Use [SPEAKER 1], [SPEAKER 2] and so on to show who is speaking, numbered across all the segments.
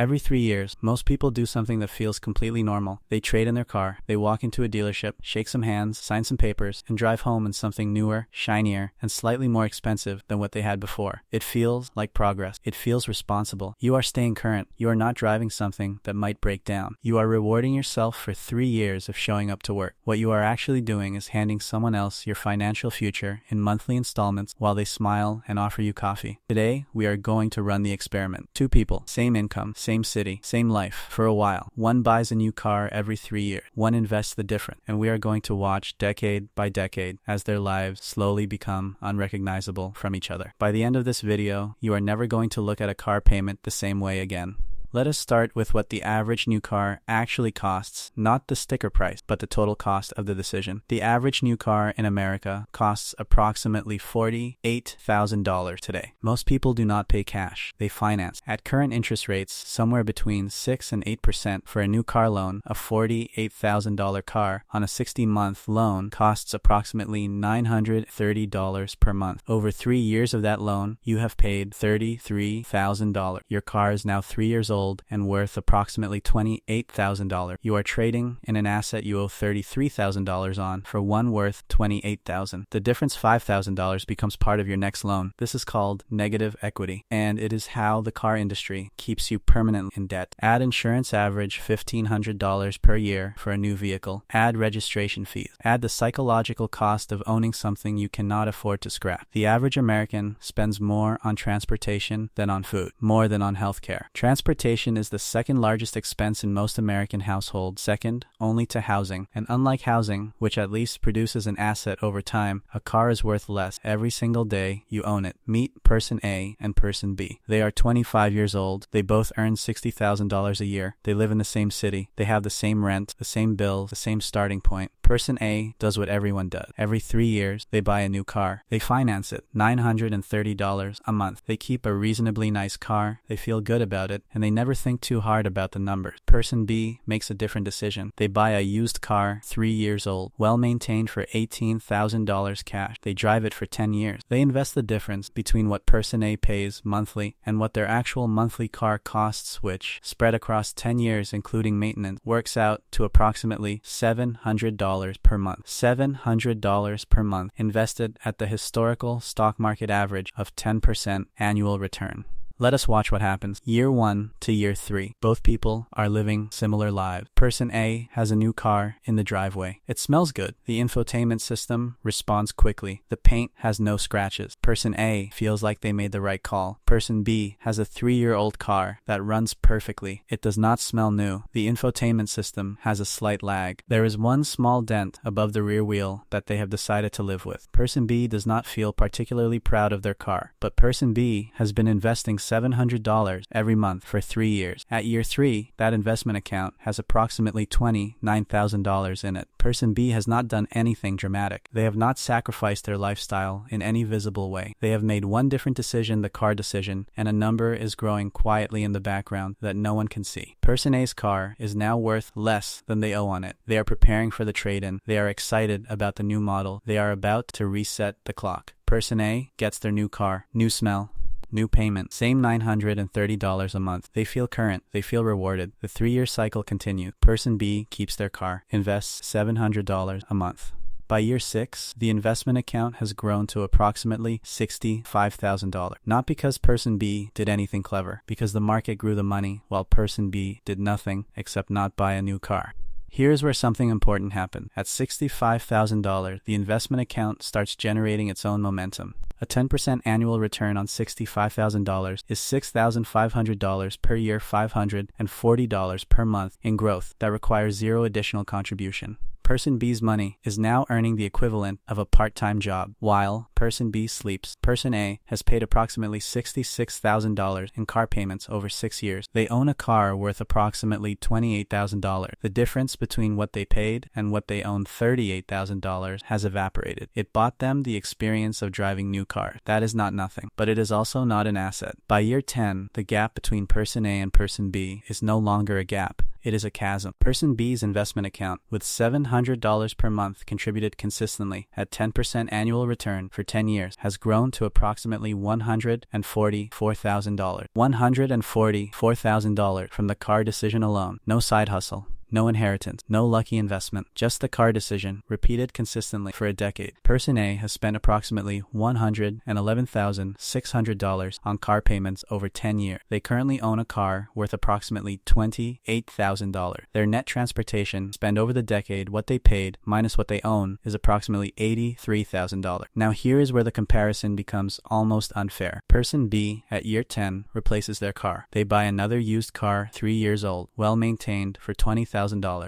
[SPEAKER 1] Every 3 years, most people do something that feels completely normal. They trade in their car, they walk into a dealership, shake some hands, sign some papers, and drive home in something newer, shinier, and slightly more expensive than what they had before. It feels like progress. It feels responsible. You are staying current. You are not driving something that might break down. You are rewarding yourself for 3 years of showing up to work. What you are actually doing is handing someone else your financial future in monthly installments while they smile and offer you coffee. Today, we are going to run the experiment. 2 people, same income, same city, same life. For a while, one buys a new car every 3 years. One invests the different. And we are going to watch decade by decade as their lives slowly become unrecognizable from each other. By the end of this video, you are never going to look at a car payment the same way again. Let us start with what the average new car actually costs, not the sticker price, but the total cost of the decision. The average new car in America costs approximately $48,000 today. Most people do not pay cash, they finance. At current interest rates, somewhere between 6 and 8% for a new car loan, a $48,000 car on a 60-month loan costs approximately $930 per month. Over 3 years of that loan, you have paid $33,000. Your car is now 3 years old and worth approximately $28,000. You are trading in an asset you owe $33,000 on for one worth $28,000. The difference, $5,000, becomes part of your next loan. This is called negative equity, and it is how the car industry keeps you permanently in debt. Add insurance, average $1,500 per year for a new vehicle. Add registration fees. Add the psychological cost of owning something you cannot afford to scrap. The average American spends more on transportation than on food, more than on healthcare. Transportation is the second largest expense in most American households, second only to housing. And unlike housing, which at least produces an asset over time, a car is worth less every single day you own it. Meet person A and person B. They are 25 years old. They both earn $60,000 a year. They live in the same city. They have the same rent, the same bills, the same starting point. Person A does what everyone does. Every 3 years, they buy a new car. They finance it, $930 a month. They keep a reasonably nice car. They feel good about it, and they never think too hard about the numbers. Person B makes a different decision. They buy a used car, 3 years old, well maintained, for $18,000 cash. They drive it for 10 years. They invest the difference between what person A pays monthly and what their actual monthly car costs, which, spread across 10 years including maintenance, works out to approximately $700 per month. $700 per month invested at the historical stock market average of 10% annual return. Let us watch what happens. Year 1 to year 3. Both people are living similar lives. Person A has a new car in the driveway. It smells good. The infotainment system responds quickly. The paint has no scratches. Person A feels like they made the right call. Person B has a 3-year-old car that runs perfectly. It does not smell new. The infotainment system has a slight lag. There is one small dent above the rear wheel that they have decided to live with. Person B does not feel particularly proud of their car, but person B has been investing $700 every month for 3 years. At year 3, that investment account has approximately $29,000 in it. Person B has not done anything dramatic. They have not sacrificed their lifestyle in any visible way. They have made one different decision, the car decision, and a number is growing quietly in the background that no one can see. Person A's car is now worth less than they owe on it. They are preparing for the trade-in. They are excited about the new model. They are about to reset the clock. Person A gets their new car, new smell, new payment, same $930 a month. They feel current. They feel rewarded. The 3-year cycle continues. Person B keeps their car, invests $700 a month. By year 6, the investment account has grown to approximately $65,000. Not because person B did anything clever, because the market grew the money while person B did nothing except not buy a new car. Here's where something important happened. At $65,000, the investment account starts generating its own momentum. A 10% annual return on $65,000 is $6,500 per year, $540 per month in growth that requires zero additional contribution. Person B's money is now earning the equivalent of a part-time job. While person B sleeps, person A has paid approximately $66,000 in car payments over 6 years. They own a car worth approximately $28,000. The difference between what they paid and what they own, $38,000, has evaporated. It bought them the experience of driving new cars. That is not nothing, but it is also not an asset. By year 10, the gap between person A and person B is no longer a gap. It is a chasm. Person B's investment account, with $700 per month contributed consistently at 10% annual return for 10 years, has grown to approximately $144,000. $144,000 from the car decision alone. No side hustle. No inheritance, no lucky investment, just the car decision, repeated consistently for a decade. Person A has spent approximately $111,600 on car payments over 10 years. They currently own a car worth approximately $28,000. Their net transportation spend over the decade, what they paid minus what they own, is approximately $83,000. Now here is where the comparison becomes almost unfair. Person B at year 10 replaces their car. They buy another used car 3 years old, well maintained, for $20,000.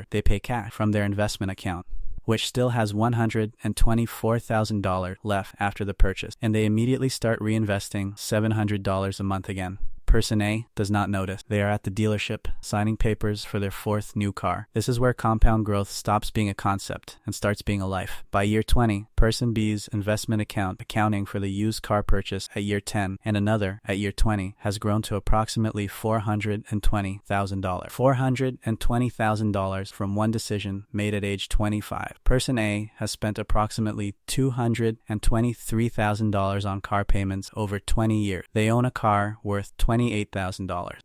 [SPEAKER 1] They pay cash from their investment account, which still has $124,000 left after the purchase, and they immediately start reinvesting $700 a month again. Person A does not notice. They are at the dealership, signing papers for their 4th new car. This is where compound growth stops being a concept and starts being a life. By year 20, Person B's investment account, accounting for the used car purchase at year 10 and another at year 20, has grown to approximately $420,000. $420,000 from one decision made at age 25. Person A has spent approximately $223,000 on car payments over 20 years. They own a car worth $28,000.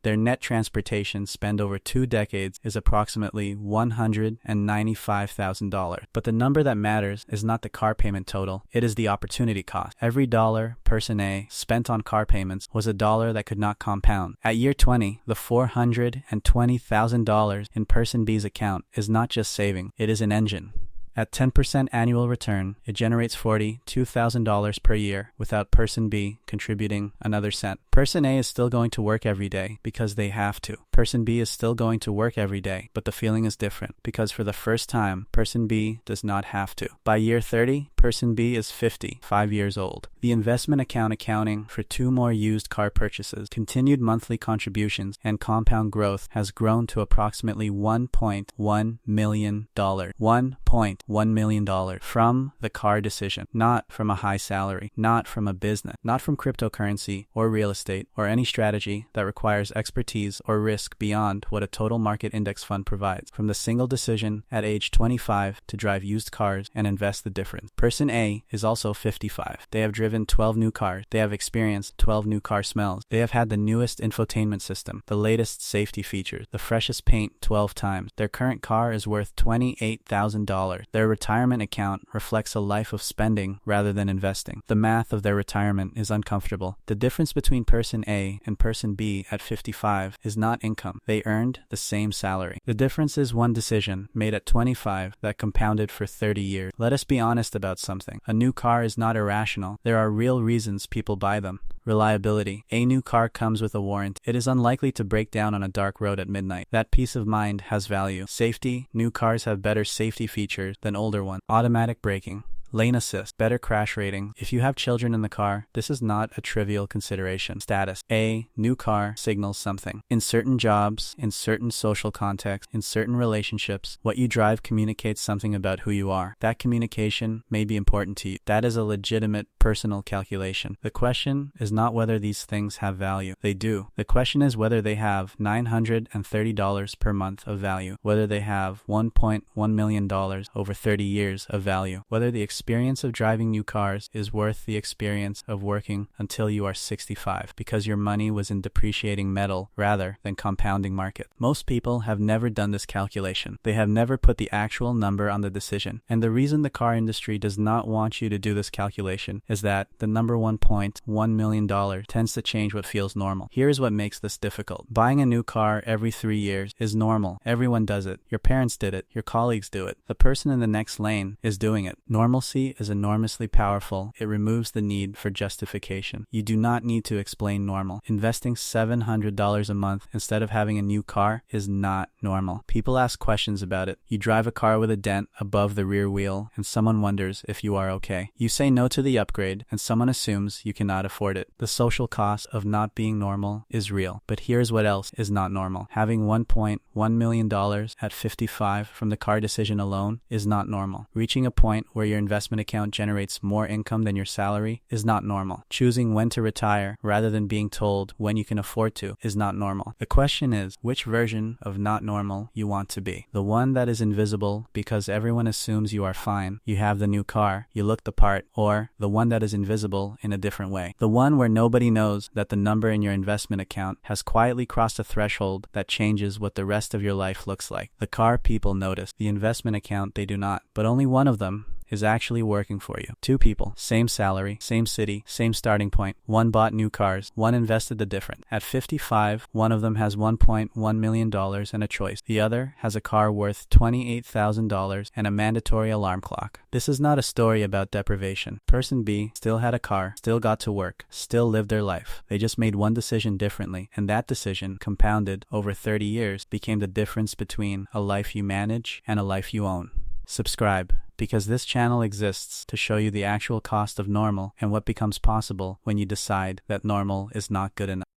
[SPEAKER 1] Their net transportation spend over 2 decades is approximately $195,000. But the number that matters is not the car payment total, it is the opportunity cost. Every dollar Person A spent on car payments was a dollar that could not compound. At year 20, the $420,000 in Person B's account is not just saving, it is an engine. At 10% annual return, it generates $42,000 per year without Person B contributing another cent. Person A is still going to work every day because they have to. Person B is still going to work every day, but the feeling is different because for the first time, Person B does not have to. By year 30, Person B is 5 years old. The investment account, accounting for 2 more used car purchases, continued monthly contributions, and compound growth, has grown to approximately $1.1 million. $1.1 million from the car decision, not from a high salary, not from a business, not from cryptocurrency or real estate or any strategy that requires expertise or risk beyond what a total market index fund provides. From the single decision at age 25 to drive used cars and invest the difference. Person A is also 55. They have driven 12 new cars. They have experienced 12 new car smells. They have had the newest infotainment system, the latest safety features, the freshest paint 12 times. Their current car is worth $28,000. Their retirement account reflects a life of spending rather than investing. The math of their retirement is uncomfortable. The difference between Person A and Person B at 55 is not income. They earned the same salary. The difference is one decision made at 25 that compounded for 30 years. Let us be honest about something. A new car is not irrational. There are real reasons people buy them. Reliability. A new car comes with a warranty. It is unlikely to break down on a dark road at midnight. That peace of mind has value. Safety. New cars have better safety features than older ones. Automatic braking. Lane assist, better crash rating. If you have children in the car, this is not a trivial consideration. Status. A new car signals something. In certain jobs, in certain social contexts, in certain relationships, what you drive communicates something about who you are. That communication may be important to you. That is a legitimate personal calculation. The question is not whether these things have value. They do. The question is whether they have $930 per month of value, whether they have $1.1 million over 30 years of value, whether the experience of driving new cars is worth the experience of working until you are 65 because your money was in depreciating metal rather than compounding market. Most people have never done this calculation. They have never put the actual number on the decision. And the reason the car industry does not want you to do this calculation is that the number $1.1 million tends to change what feels normal. Here is what makes this difficult. Buying a new car every 3 years is normal. Everyone does it. Your parents did it. Your colleagues do it. The person in the next lane is doing it. Normalcy is enormously powerful. It removes the need for justification. You do not need to explain normal. Investing $700 a month instead of having a new car is not normal. People ask questions about it. You drive a car with a dent above the rear wheel and someone wonders if you are okay. You say no to the upgrade and someone assumes you cannot afford it. The social cost of not being normal is real. But here's what else is not normal. Having $1.1 million at 55 from the car decision alone is not normal. Reaching a point where your investment investment account generates more income than your salary is not normal. Choosing when to retire rather than being told when you can afford to is not normal. The question is, which version of not normal you want to be? The one that is invisible because everyone assumes you are fine, you have the new car, you look the part, or the one that is invisible in a different way. The one where nobody knows that the number in your investment account has quietly crossed a threshold that changes what the rest of your life looks like. The car people notice, the investment account they do not, but only one of them is actually working for you. Two people, same salary, same city, same starting point. One bought new cars, one invested the different. At 55, one of them has $1.1 million and a choice. The other has a car worth $28,000 and a mandatory alarm clock. This is not a story about deprivation. Person B still had a car, still got to work, still lived their life. They just made one decision differently, and that decision, compounded over 30 years, became the difference between a life you manage and a life you own. Subscribe, because this channel exists to show you the actual cost of normal and what becomes possible when you decide that normal is not good enough.